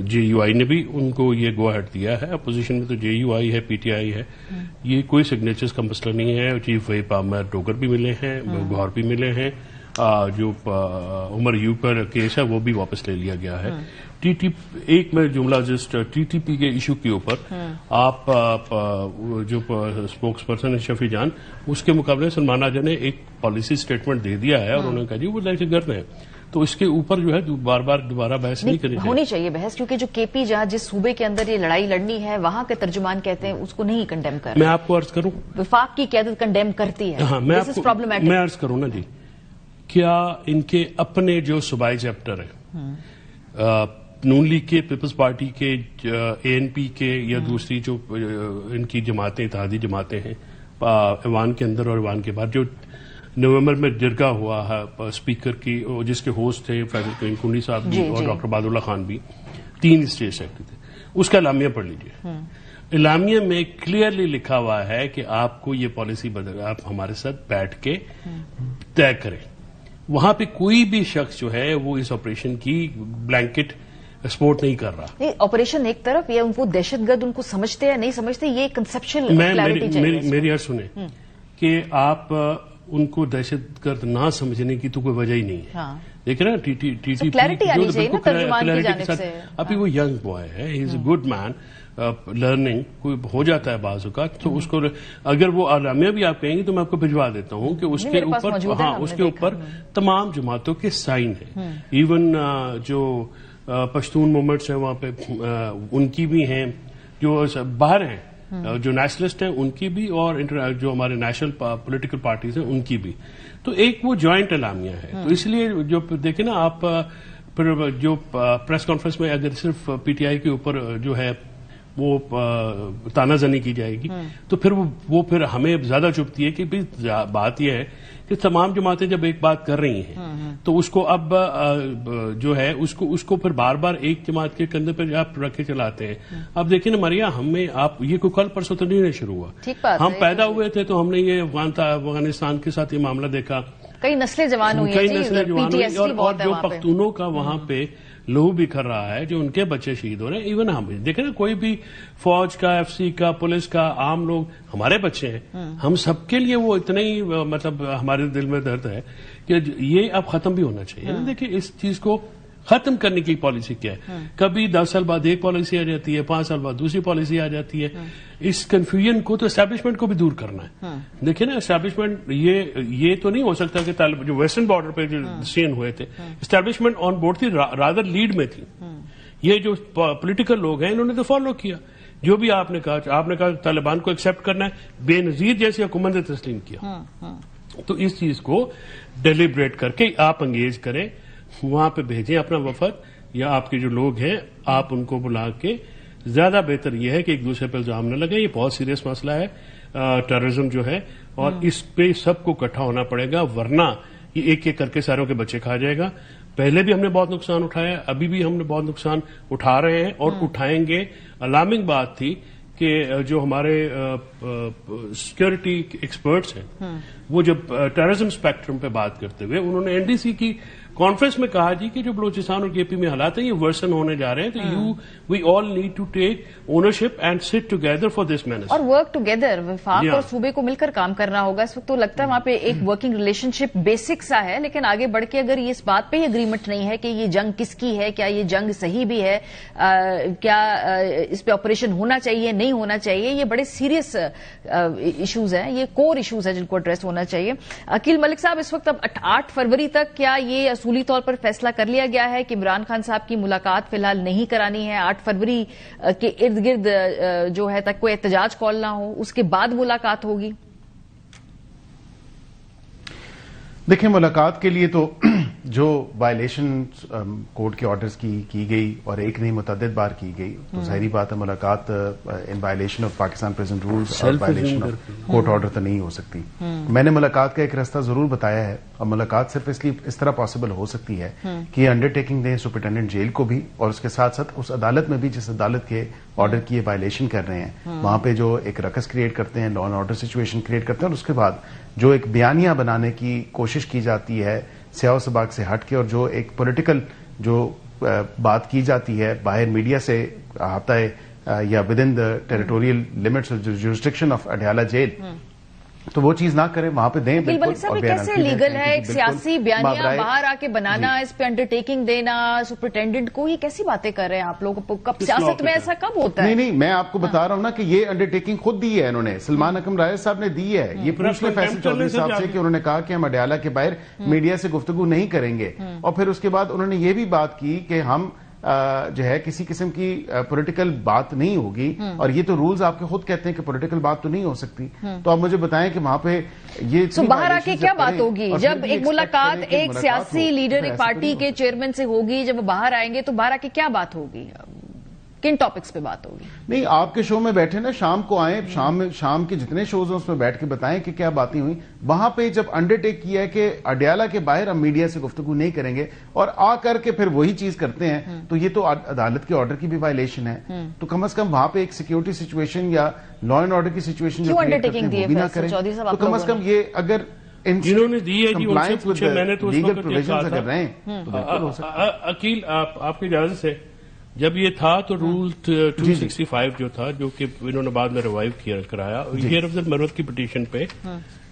جے یو آئی نے بھی ان کو یہ گو ہیڈ دیا ہے. اپوزیشن میں تو جے یو آئی ہے, پی ٹی آئی ہے. یہ کوئی سگنیچرز کا مسئلہ نہیں ہے. چیف وہیب عامر ڈوگر بھی ملے ہیں, گوہر بھی ملے ہیں. جو عمر یو پر کیس ہے وہ بھی واپس لے لیا گیا ہے. ایک میں جملہ جسٹ ٹی ٹی پی کے ایشو کے اوپر آپ جو اسپوکس پرسن ہے شفیع جان, اس کے مقابلے سلمان آجا نے ایک پالیسی سٹیٹمنٹ دے دیا ہے اور انہوں نے کہا جی وہ دہشت گرد ہیں. تو اس کے اوپر جو ہے بار بار دوبارہ بحث نہیں کرنی ہونی چاہیے بحث, کیونکہ جو کے پی جہاں جس صوبے کے اندر یہ لڑائی لڑنی ہے وہاں کے ترجمان کہتے ہیں اس کو نہیں کنڈیم کر. میں آپ کو عرض کروں, وفاق کی قیادت کنڈیم کرتی ہے. میں عرض کروں نا جی, کیا ان کے اپنے جو صوبائی چیپٹر ہیں نون لیگ کے, پیپلز پارٹی کے, اے این پی کے یا دوسری جو ان کی جماعتیں, اتحادی جماعتیں ہیں ایوان کے اندر اور ایوان کے باہر, جو نومبر میں جرگہ ہوا ہے اسپیکر کی, جس کے ہوسٹ تھے فیضل کنڈی صاحب بھی اور ڈاکٹر عباد اللہ خان بھی, 3 اسٹیٹ سیکرٹری تھے, اس کا اعلامیہ پڑھ لیجیے. اعلامیہ میں کلیئرلی لکھا ہوا ہے کہ آپ کو یہ پالیسی آپ ہمارے ساتھ بیٹھ کے طے کریں. وہاں پہ کوئی بھی شخص جو ہے وہ اس آپریشن کی بلینکٹ سپورٹ نہیں کر رہا. آپریشن ایک طرف, یہ ان کو دہشت گرد ان کو سمجھتے یا نہیں سمجھتے, یہ کنسپچل کلیئرٹی چاہیے. میری عرض سنیں کہ آپ ان کو دہشت گرد نہ سمجھنے کی تو کوئی وجہ ہی نہیں ہے. دیکھ رہے ہیں ٹی ٹی پی کلیئرٹی کے ساتھ, ابھی وہ ینگ بوائے ہے, ہی از اے گڈ مین, لرننگ کوئی ہو جاتا ہے بعض اوقات, تو اس کو اگر وہ اعلامیہ بھی آپ کہیں گے تو میں آپ کو بھجوا دیتا ہوں کہ اس کے اوپر اس کے اوپر تمام جماعتوں کے سائن ہیں. ایون جو پشتون موومنٹس ہیں وہاں پہ ان کی بھی ہیں, جو باہر ہیں جو نیشنلسٹ ہیں ان کی بھی, اور جو ہمارے نیشنل پولیٹیکل پارٹیز ہیں ان کی بھی. تو ایک وہ جوائنٹ اعلامیہ ہے. تو اس لیے جو دیکھیں نا آپ, پھر جو پریس کانفرنس میں اگر صرف پی ٹی آئی کے اوپر جو ہے وہ تانا زنی کی جائے گی تو پھر وہ پھر ہمیں زیادہ چبھتی ہے کہ بات یہ ہے کہ تمام جماعتیں جب ایک بات کر رہی ہیں تو اس کو اب جو ہے اس کو پھر بار بار ایک جماعت کے کندھے پہ آپ رکھے چلاتے ہیں. اب دیکھیں نا مریا, ہمیں آپ یہ کوئی کل پرسوں تو نہیں شروع ہوا, ہم پیدا ہوئے تھے تو ہم نے یہ افغانستان کے ساتھ یہ معاملہ دیکھا, کئی نسلیں جوان ہوئی ہیں جی، اور جو پختونوں کا وہاں پہ لہو بکھر رہا ہے، جو ان کے بچے شہید ہو رہے ہیں، ایون ہم دیکھیں نا، کوئی بھی فوج کا، ایف سی کا، پولیس کا، عام لوگ ہمارے بچے ہیں، ہم سب کے لیے وہ اتنا ہی مطلب ہمارے دل میں درد ہے کہ یہ اب ختم بھی ہونا چاہیے. دیکھیں اس چیز کو ختم کرنے کی پالیسی کیا ہے. کبھی 10 سال بعد ایک پالیسی آ جاتی ہے، 5 سال بعد دوسری پالیسی آ جاتی ہے. اس کنفیوژن کو تو اسٹیبلشمنٹ کو بھی دور کرنا ہے. دیکھیں نا، اسٹیبلشمنٹ یہ تو نہیں ہو سکتا کہ جو ویسٹرن بارڈر پہ جو ڈسیژن ہوئے تھے، اسٹیبلشمنٹ آن بورڈ تھی، رادر لیڈ میں تھی. یہ جو پولیٹیکل لوگ ہیں انہوں نے تو فالو کیا. جو بھی آپ نے کہا طالبان کو ایکسپٹ کرنا ہے، بے نظیر جیسی حکومت نے تسلیم کیا. تو اس چیز کو ڈیلیبریٹ کر کے آپ انگیج کریں، وہاں پہ بھیجیں اپنا وفد، یا آپ کے جو لوگ ہیں آپ ان کو بلا کے. زیادہ بہتر یہ ہے کہ ایک دوسرے پہ الزام نہ لگیں. یہ بہت سیریس مسئلہ ہے ٹیررزم جو ہے، اور اس پہ سب کو اکٹھا ہونا پڑے گا، ورنہ یہ ایک ایک کر کے ساروں کے بچے کھا جائے گا. پہلے بھی ہم نے بہت نقصان اٹھایا، ابھی بھی ہم نے بہت نقصان اٹھا رہے ہیں اور اٹھائیں گے. الارمنگ بات تھی کہ جو ہمارے سیکورٹی ایکسپرٹس ہیں وہ جب ٹیررزم اسپیکٹرم پہ بات کرتے ہوئے انہوں نے NDC کی کانفرنس میں کہا جی کہ جو بلوچستان اور KP میں حالات ہیں یہ ورسن ہونے جا رہے ہیں، تو we all need to take ownership and sit together for this means, اور ورک ٹوگیدر. وفاق اور صوبے کو مل کر کام کرنا ہوگا. اس وقت تو لگتا ہے وہاں پہ ایک ورکنگ ریلیشن شپ بیسک سا ہے، لیکن آگے بڑھ کے اگر یہ اس بات پہ ہی اگریمنٹ نہیں ہے کہ یہ جنگ کس کی ہے، کیا یہ جنگ صحیح بھی ہے، کیا اس پہ آپریشن ہونا چاہیے نہیں ہونا چاہیے، یہ بڑے سیریس ایشوز ہیں، یہ کور ایشوز ہیں جن کو ایڈریس ہونا چاہیے. عقیل ملک صاحب، اس وقت اب 8 فروری تک کیا یہ اصولی طور پر فیصلہ کر لیا گیا ہے کہ عمران خان صاحب کی ملاقات فی الحال نہیں کرانی ہے؟ 8 فروری کے ارد گرد جو ہے تک کوئی احتجاج کال نہ ہو، اس کے بعد ملاقات ہوگی؟ دیکھیں، ملاقات کے لیے تو جو وائلیشن کورٹ کے آرڈرز کی گئی اور ایک نہیں متعدد بار کی گئی، تو ظاہری بات ہے ملاقات in violation of Pakistan present rules اور وائلیشن آف کورٹ آرڈر تو نہیں ہو سکتی. میں نے ملاقات کا ایک راستہ ضرور بتایا ہے، اور ملاقات صرف اس طرح پاسبل ہو سکتی ہے کہ یہ انڈر ٹیکنگ دیں سپرنٹینڈنٹ جیل کو بھی، اور اس کے ساتھ ساتھ اس عدالت میں بھی جس عدالت کے آرڈر کی یہ وائلیشن کر رہے ہیں وہاں پہ جو ایک رکس کریٹ کرتے ہیں، law and order situation create کرتے ہیں، اور اس کے بعد جو ایک بیانیہ بنانے کی کوشش کی جاتی ہے سیاہ و سباق سے ہٹ کے، اور جو ایک پولیٹیکل جو بات کی جاتی ہے باہر میڈیا سے آتا ہے یا within the territorial limits jurisdiction of Adiala jail, تو وہ چیز نہ کریں، وہاں پہ دیں. بالکل صاحب، کیسے لیگل ہے ایک سیاسی بیانیہ باہر آ کے بنانا، اس پہ انڈر ٹیکنگ دینا سپرنٹینڈنٹ کو؟ یہ کیسی باتیں کر رہے ہیں آپ لوگ؟ کب سیاست میں ایسا کب ہوتا ہے؟ نہیں، میں آپ کو بتا رہا ہوں نا کہ یہ انڈر ٹیکنگ خود دی ہے انہوں نے، سلمان اکرم رائے صاحب نے دی ہے. یہ پوچھ لیں فیصل چودھری صاحب سے کہ انہوں نے کہا کہ ہم اڈیالہ کے باہر میڈیا سے گفتگو نہیں کریں گے، اور پھر اس کے بعد انہوں نے یہ بھی بات کی کہ ہم جو ہے کسی قسم کی پولیٹیکل بات نہیں ہوگی، اور یہ تو رولز آپ کے خود کہتے ہیں کہ پولیٹیکل بات تو نہیں ہو سکتی. تو آپ مجھے بتائیں کہ وہاں پہ یہ باہر آ کے کیا بات ہوگی؟ جب ایک ملاقات ایک سیاسی لیڈر ایک پارٹی کے چیئرمین سے ہوگی، جب باہر آئیں گے تو باہر آ کے کیا بات ہوگی؟ کن ٹاپکس پہ بات ہوگی؟ نہیں، آپ کے شو میں بیٹھے نا، شام کو آئیں، شام کے جتنے شوز ہیں اس میں بیٹھ کے بتائیں کہ کیا باتیں ہوئی. وہاں پہ جب انڈر ٹیک کیا ہے کہ اڈیالہ کے باہر ہم میڈیا سے گفتگو نہیں کریں گے، اور آ کر کے پھر وہی چیز کرتے ہیں، تو یہ تو عدالت کے آرڈر کی بھی وائلیشن ہے. تو کم از کم وہاں پہ ایک سیکیورٹی سچویشن یا لا اینڈ آرڈر کی سسچویشن جو کریٹ کرتے ہیں وہ بھی نہ کریں. تو کم از کم یہ اگر جنہوں نے دی ہے جی ان سے پوچھے، میں نے تو اس وقت یہ کہا کر رہے ہیں. عقیل آپ کی اجازت سے، جب یہ تھا تو رول 265 جو تھا، جو کہ انہوں نے بعد میں ریوائیو کرایا، ہیئر آف دا مرود کی پٹیشن پہ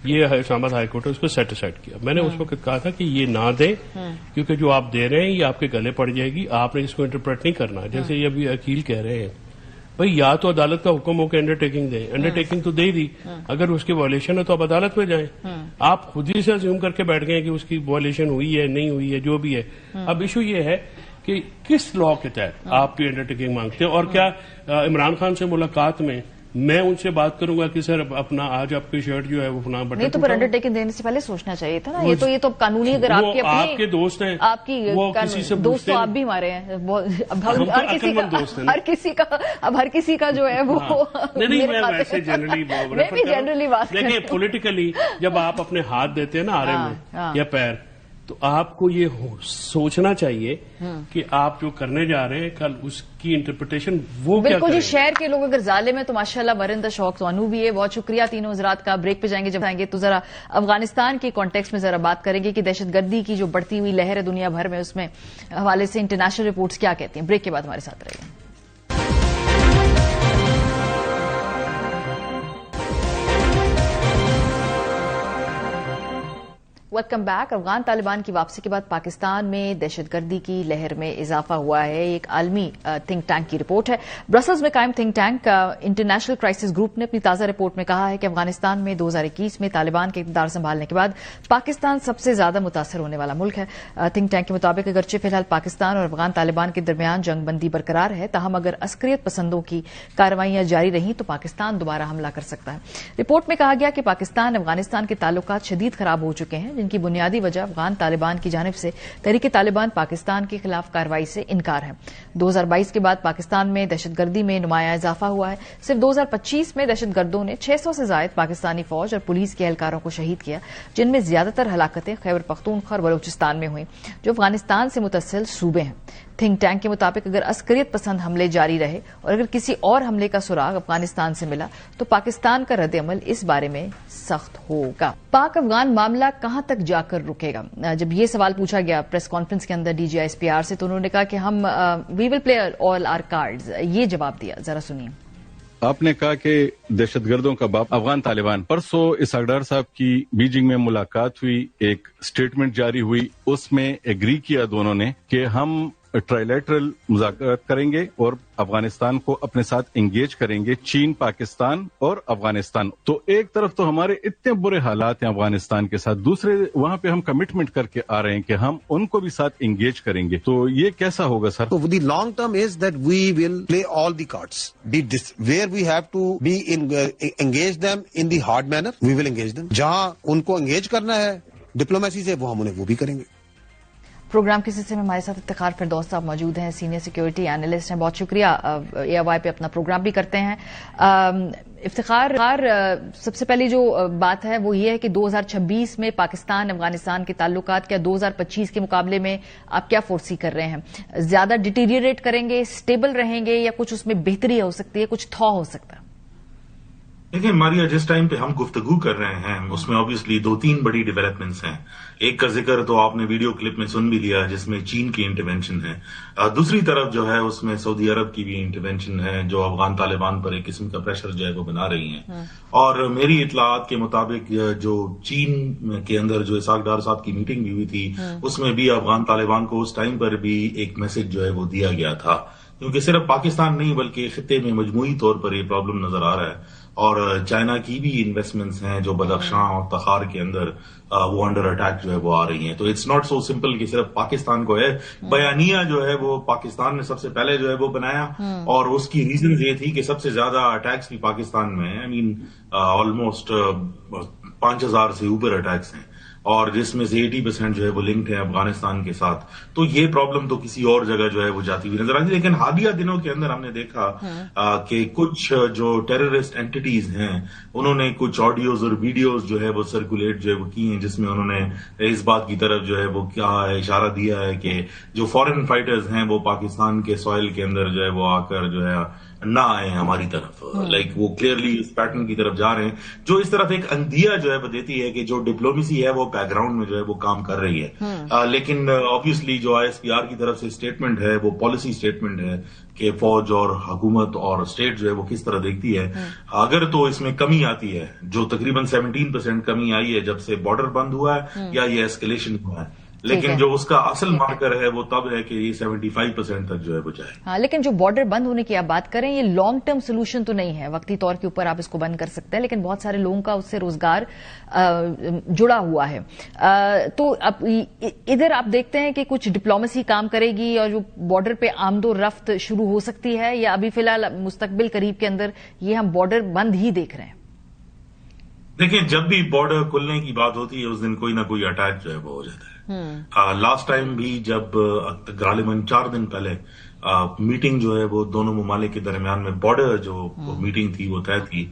یہ اسلام آباد ہائی کورٹ نے اس کو سیٹ اسائڈ کیا. میں نے اس وقت کہا تھا کہ یہ نہ دیں، کیونکہ جو آپ دے رہے ہیں یہ آپ کے گلے پڑ جائے گی، آپ نے اس کو انٹرپریٹ نہیں کرنا. جیسے یہ ابھی عقیل کہہ رہے ہیں، بھائی یا تو عدالت کا حکم ہو کہ انڈر ٹیکنگ دیں، انڈر ٹیکنگ تو دے دی، اگر اس کی وائلیشن ہے تو آپ عدالت میں جائیں. آپ خود ہی سے ازیوم کر کے بیٹھ گئے کہ اس کی وائلیشن ہوئی ہے نہیں ہوئی ہے، جو بھی ہے. اب ایشو یہ ہے کہ کس لا کے تحت آپ کی انڈر ٹیکنگ مانگتے ہیں، اور کیا عمران خان سے ملاقات میں میں ان سے بات کروں گا کہ سر اپنا آج آپ کی شرٹ جو ہے وہ فلاں بٹن، نہیں تو پھر انڈر ٹیکنگ دینے سے پہلے سوچنا چاہیے تھا نا. یہ تو قانونی، اگر آپ کے دوست ہیں، آپ کی دوست تو آپ بھی ہمارے ہیں، ہر کسی کا جو ہے وہ نہیں. میں ویسے جنرلی بات دیکھیں، پولیٹیکلی جب آپ اپنے ہاتھ دیتے ہیں نا آرے میں یا پیر، تو آپ کو یہ سوچنا چاہیے کہ آپ جو کرنے جا رہے ہیں کل اس کی انٹرپریٹیشن وہ کیا بالکل کریں جی. شہر کے لوگ اگر ظالم ہیں تو ماشاءاللہ ورندہ شوق توانو بھی ہے. بہت شکریہ تینوں حضرات کا. بریک پہ جائیں گے. جب آئیں گے تو ذرا افغانستان کے کانٹیکس میں ذرا بات کریں گے کہ دہشت گردی کی جو بڑھتی ہوئی لہر ہے دنیا بھر میں, اس میں حوالے سے انٹرنیشنل رپورٹس کیا کہتی ہیں. بریک کے بعد ہمارے ساتھ رہیے. Welcome back. افغان طالبان کی واپسی کے بعد پاکستان میں دہشت گردی کی لہر میں اضافہ ہوا ہے. ایک عالمی تھنک ٹینک کی رپورٹ ہے. برسلز میں قائم think tank international crisis group نے اپنی تازہ رپورٹ میں کہا ہے کہ افغانستان میں 2021 میں طالبان کے اقتدار سنبھالنے کے بعد پاکستان سب سے زیادہ متاثر ہونے والا ملک ہے. تھنک ٹینک کے مطابق اگرچہ فی الحال پاکستان اور افغان طالبان کے درمیان جنگ بندی برقرار ہے, تاہم اگر عسکریت پسندوں کی کارروائیاں جاری رہیں تو پاکستان دوبارہ حملہ کر سکتا ہے. رپورٹ میں کہا گیا کہ پاکستان افغانستان کے تعلقات شدید خراب ہو چکے ہیں, جن کی بنیادی وجہ افغان طالبان کی جانب سے تحریک طالبان پاکستان کے خلاف کارروائی سے انکار ہے. 2022 کے بعد پاکستان میں دہشت گردی میں نمایاں اضافہ ہوا ہے. صرف 2025 میں دہشت گردوں نے 600 سے زائد پاکستانی فوج اور پولیس کے اہلکاروں کو شہید کیا, جن میں زیادہ تر ہلاکتیں خیبر پختونخوا اور بلوچستان میں ہوئیں, جو افغانستان سے متصل صوبے ہیں. تھنک ٹینک کے مطابق اگر عسکریت پسند حملے جاری رہے اور اگر کسی اور حملے کا سراغ افغانستان سے ملا تو پاکستان کا رد عمل اس بارے میں سخت ہوگا. پاک افغان معاملہ کہاں تک جا کر رکے گا؟ جب یہ سوال پوچھا گیا پریس کانفرنس کے اندر DGISPR سے, تو انہوں نے کہا کہ ہم وی ول پلے آل آر کارڈز. یہ جواب دیا, ذرا سنیے. آپ نے کہا کہ دہشت گردوں کا باپ افغان طالبان. پرسوں اسحاق صاحب کی بیجنگ میں ملاقات ہوئی, ایک اسٹیٹمنٹ جاری ہوئی, اس میں ایگری کیا دونوں نے کہ ہم ٹرائیلیٹرل مذاکرات کریں گے اور افغانستان کو اپنے ساتھ انگیج کریں گے, چین, پاکستان اور افغانستان. تو ایک طرف تو ہمارے اتنے برے حالات ہیں افغانستان کے ساتھ, دوسرے وہاں پہ ہم کمٹمنٹ کر کے آ رہے ہیں کہ ہم ان کو بھی ساتھ انگیج کریں گے. تو یہ کیسا ہوگا سر؟ So the long term is that we will play all the cards. Where we have to be engage them in the hard manner, we will engage them. جہاں ان کو انگیج کرنا ہے ڈپلومیسی سے, وہ ہم انہیں وہ بھی کریں گے. پروگرام کے سلسلے میں ہمارے ساتھ افتخار فردوس صاحب موجود ہیں, سینئر سیکیورٹی اینالسٹ ہیں. بہت شکریہ. AOI پہ اپنا پروگرام بھی کرتے ہیں. افتخار, سب سے پہلی جو بات ہے وہ یہ ہے کہ 2026 میں پاکستان افغانستان کے تعلقات کیا 2025 کے مقابلے میں آپ کیا فورسی کر رہے ہیں؟ زیادہ ڈیٹیریریٹ کریں گے, اسٹیبل رہیں گے, یا کچھ اس میں بہتری ہو سکتی ہے, کچھ تھا ہو سکتا ہے؟ دیکھیں ماریا, جس ٹائم پہ ہم گفتگو کر رہے ہیں اس میں آبویسلی 2-3 بڑی ڈیولپمنٹس ہیں. ایک کا ذکر تو آپ نے ویڈیو کلپ میں سن بھی لیا, جس میں چین کی انٹرونشن ہے. دوسری طرف جو ہے اس میں سعودی عرب کی بھی انٹرونشن ہے, جو افغان طالبان پر ایک قسم کا پریشر جو ہے وہ بنا رہی ہیں. اور میری اطلاعات کے مطابق جو چین کے اندر جو اسحاق ڈار صاحب کی میٹنگ بھی ہوئی تھی, اس میں بھی افغان طالبان کو اس ٹائم پر بھی ایک میسج جو ہے وہ دیا گیا تھا, کیونکہ صرف پاکستان نہیں بلکہ خطے میں مجموعی طور پر یہ پرابلم نظر آ رہا ہے. اور چائنا کی بھی انویسٹمنٹس ہیں جو بدخشاں اور تخار کے اندر وہ انڈر اٹیک جو ہے وہ آ رہی ہیں. تو اٹس ناٹ سو سمپل کہ صرف پاکستان کو ہے. بیانیہ جو ہے وہ پاکستان نے سب سے پہلے جو ہے وہ بنایا, اور اس کی ریزنز یہ تھی کہ سب سے زیادہ اٹیکس بھی پاکستان میں ہیں. آئی مین آلموسٹ 5000 سے اوپر اٹیکس ہیں, اور جس میں سے 80% جو ہے وہ لنکڈ ہے افغانستان کے ساتھ. تو یہ پرابلم تو کسی اور جگہ جو ہے وہ جاتی ہوئی نظر آتی. لیکن حالیہ دنوں کے اندر ہم نے دیکھا کہ کچھ جو ٹیررسٹ اینٹیز ہیں انہوں نے کچھ آڈیوز اور ویڈیوز جو ہے وہ سرکولیٹ جو ہے وہ کی ہیں, جس میں انہوں نے اس بات کی طرف جو ہے وہ کیا ہے اشارہ دیا ہے کہ جو فورن فائٹرز ہیں وہ پاکستان کے سوائل کے اندر جو ہے وہ آ کر جو ہے نہ آئے ہماری طرف. لائک وہ کلیئرلی اس پیٹرن کی طرف جا رہے ہیں, جو اس طرف ایک اندیا جو ہے وہ دیتی ہے کہ جو ڈپلومیسی ہے وہ بیک گراؤنڈ میں جو ہے وہ کام کر رہی ہے. لیکن آبویسلی جو ISPR کی طرف سے اسٹیٹمنٹ ہے وہ پالیسی اسٹیٹمنٹ ہے کہ فوج اور حکومت اور اسٹیٹ جو ہے وہ کس طرح دیکھتی ہے. اگر تو اس میں کمی آتی ہے, جو تقریباً 17% کمی آئی ہے جب سے بارڈر بند ہوا ہے یا یہ ایسکلیشن ہوا ہے, لیکن جو اس کا اصل مارکر ہے وہ تب ہے کہ یہ 75% تک جو ہے وہ جائے. ہاں, لیکن جو بارڈر بند ہونے کی آپ بات کریں, یہ لانگ ٹرم سولوشن تو نہیں ہے. وقتی طور کے اوپر آپ اس کو بند کر سکتے ہیں, لیکن بہت سارے لوگوں کا اس سے روزگار جڑا ہوا ہے. تو اب ادھر آپ دیکھتے ہیں کہ کچھ ڈپلومیسی کام کرے گی اور جو بارڈر پہ آمد و رفت شروع ہو سکتی ہے, یا ابھی فی الحال مستقبل قریب کے اندر یہ ہم بارڈر بند ہی دیکھ رہے ہیں؟ دیکھیں, جب بھی بارڈر کھلنے کی بات ہوتی ہے اس دن کوئی نہ کوئی اٹیک جو ہے وہ ہو جاتا ہے. لاسٹ ٹائم بھی جب غالباً 4 دن پہلے میٹنگ جو ہے وہ دونوں ممالک کے درمیان میں بارڈر جو میٹنگ تھی وہ طے تھی,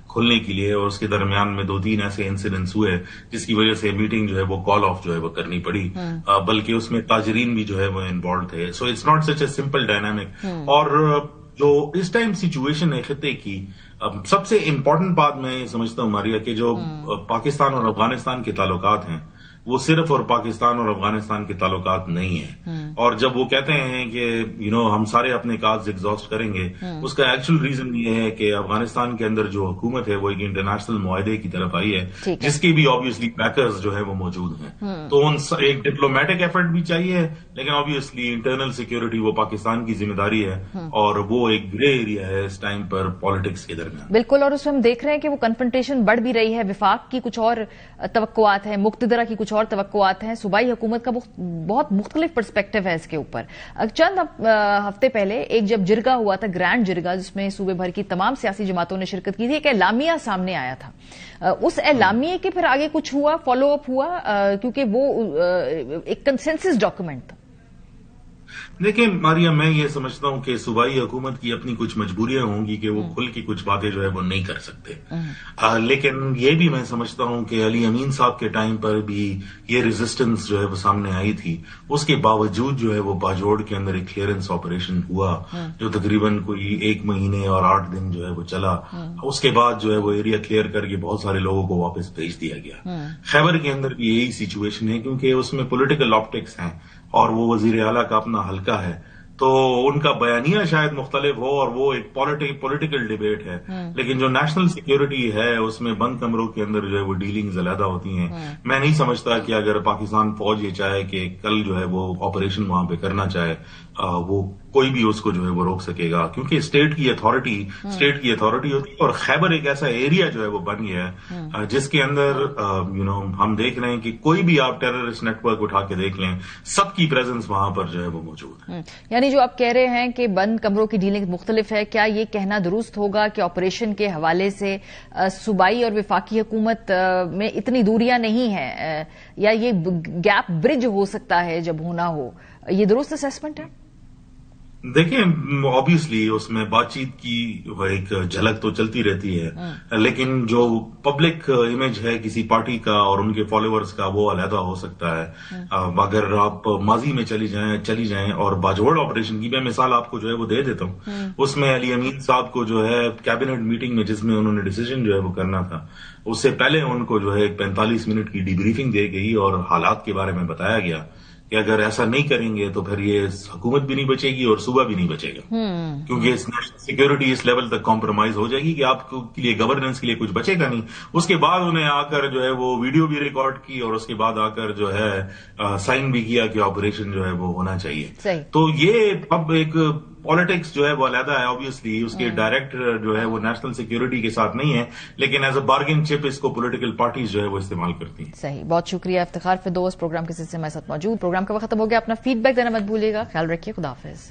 کھولنے کے لیے، اور اس کے درمیان میں 2-3 ایسے انسیڈنٹس ہوئے جس کی وجہ سے میٹنگ جو ہے وہ کال آف جو ہے وہ کرنی پڑی، بلکہ اس میں تاجرین بھی جو ہے وہ انوالو تھے. So it's not such a simple dynamic. اور جو اس ٹائم سچویشن ہے خطے کی، سب سے امپورٹنٹ بات میں سمجھتا ہوں ماریا کہ جو پاکستان اور افغانستان کے تعلقات ہیں وہ صرف اور پاکستان اور افغانستان کے تعلقات نہیں ہیں. اور جب وہ کہتے ہیں کہ ہم سارے اپنے کاز ایگزاسٹ کریں گے، اس کا ایکچوئل ریزن یہ ہے کہ افغانستان کے اندر جو حکومت ہے وہ ایک انٹرنیشنل معاہدے کی طرف آئی ہے جس کے بھی آبویسلی بیکرز جو ہے وہ موجود ہیں. تو ایک ڈپلومیٹک ایفرٹ بھی چاہیے، لیکن آبویسلی انٹرنل سیکورٹی وہ پاکستان کی ذمہ داری ہے، اور وہ ایک گرے ایریا ہے اس ٹائم پر پالیٹکس کے درمیان. بالکل، اور اس میں ہم دیکھ رہے ہیں کہ وہ کنفرنٹیشن بڑھ بھی رہی ہے. وفاق کی کچھ اور توقعات ہیں، مقتدرہ کی کچھ اور توقعات ہیں، صوبائی حکومت کا بہت مختلف پرسپیکٹو ہے اس کے اوپر. چند ہفتے پہلے ایک جب جرگہ ہوا تھا، گرینڈ جرگہ، جس میں صوبے بھر کی تمام سیاسی جماعتوں نے شرکت کی تھی، ایک اعلامیہ سامنے آیا تھا. اس اعلامیے کے پھر آگے کچھ ہوا، فالو اپ ہوا، کیونکہ وہ ایک کنسنسس ڈاکومنٹ تھا. دیکھیں ماریا، میں یہ سمجھتا ہوں کہ صوبائی حکومت کی اپنی کچھ مجبوریاں ہوں گی کہ وہ کھل کی کچھ باتیں جو ہے وہ نہیں کر سکتے، لیکن یہ بھی میں سمجھتا ہوں کہ علی امین صاحب کے ٹائم پر بھی یہ ریزسٹنس جو ہے وہ سامنے آئی تھی. اس کے باوجود جو ہے وہ باجوڑ کے اندر ایک کلیئرنس آپریشن ہوا جو تقریباً کوئی 1 مہینے اور 8 دن جو ہے وہ چلا. اس کے بعد جو ہے وہ ایریا کلیئر کر کے بہت سارے لوگوں کو واپس بھیج دیا گیا. خیبر کے اندر بھی یہی سچویشن ہے، کیونکہ اس میں پولیٹیکل آپٹکس ہیں اور وہ وزیر اعلیٰ کا اپنا حلقہ ہے، تو ان کا بیانیہ شاید مختلف ہو اور وہ ایک پولیٹیکل ڈیبیٹ ہے، لیکن جو نیشنل سیکیورٹی ہے اس میں بند کمروں کے اندر جو ہے وہ ڈیلنگز علیحدہ ہوتی ہیں. میں نہیں سمجھتا کہ اگر پاکستان فوج یہ چاہے کہ کل جو ہے وہ آپریشن وہاں پہ کرنا چاہے، وہ کوئی بھی اس کو جو ہے وہ روک سکے گا، کیونکہ اسٹیٹ کی اتھارٹی ہوتی ہے. اور خیبر ایک ایسا ایریا جو ہے وہ بن گیا ہے جس کے اندر ہم دیکھ رہے ہیں کہ کوئی بھی آپ ٹیررسٹ نیٹ ورک اٹھا کے دیکھ لیں، سب کی پریزنس وہاں پر جو ہے وہ موجود ہے. یعنی جو آپ کہہ رہے ہیں کہ بند کمروں کی ڈیلنگ مختلف ہے، کیا یہ کہنا درست ہوگا کہ آپریشن کے حوالے سے صوبائی اور وفاقی حکومت میں اتنی دوریاں نہیں ہیں، یا یہ گیپ برج ہو سکتا ہے جب ہونا ہو؟ یہ درست اسیسمنٹ ہے؟ دیکھیں آبویسلی اس میں بات چیت کی ایک جھلک تو چلتی رہتی ہے، لیکن جو پبلک امیج ہے کسی پارٹی کا اور ان کے فالوورز کا وہ علیحدہ ہو سکتا ہے. اگر آپ ماضی میں چلی جائیں اور باجوڑ آپریشن کی میں مثال آپ کو جو ہے وہ دے دیتا ہوں. اس میں علی امین صاحب کو جو ہے کیبنٹ میٹنگ میں جس میں انہوں نے ڈیسیجن جو ہے وہ کرنا تھا، اس سے پہلے ان کو جو ہے 45 منٹ کی ڈی بریفنگ دی گئی اور حالات کے بارے میں بتایا گیا کہ اگر ایسا نہیں کریں گے تو پھر یہ حکومت بھی نہیں بچے گی اور صوبہ بھی نہیں بچے گا، کیونکہ نیشنل سیکورٹی اس لیول تک کمپرومائز ہو جائے گی کہ آپ کے لیے گورننس کے لیے کچھ بچے گا نہیں. اس کے بعد انہیں آ کر جو ہے وہ ویڈیو بھی ریکارڈ کی اور اس کے بعد آ کر جو ہے سائن بھی کیا کہ آپریشن جو ہے وہ ہونا چاہیے. تو یہ اب ایک پالیٹکس جو ہے وہ علیحدہ ہے، آبویسلی اس کے ڈائریکٹ جو ہے وہ نیشنل سیکورٹی کے ساتھ نہیں ہے، لیکن ایز اے بارگین چپ اس کو پولیٹیکل پارٹیز جو ہے وہ استعمال کرتی ہیں. صحیح، بہت شکریہ افتخار فردوس پروگرام کے سلسلے میں ہمارے ساتھ موجود. پروگرام کا وقت ہو گیا، اپنا فیڈ بیک دینا مت بھولیے گا. خیال رکھیے، خدا حافظ.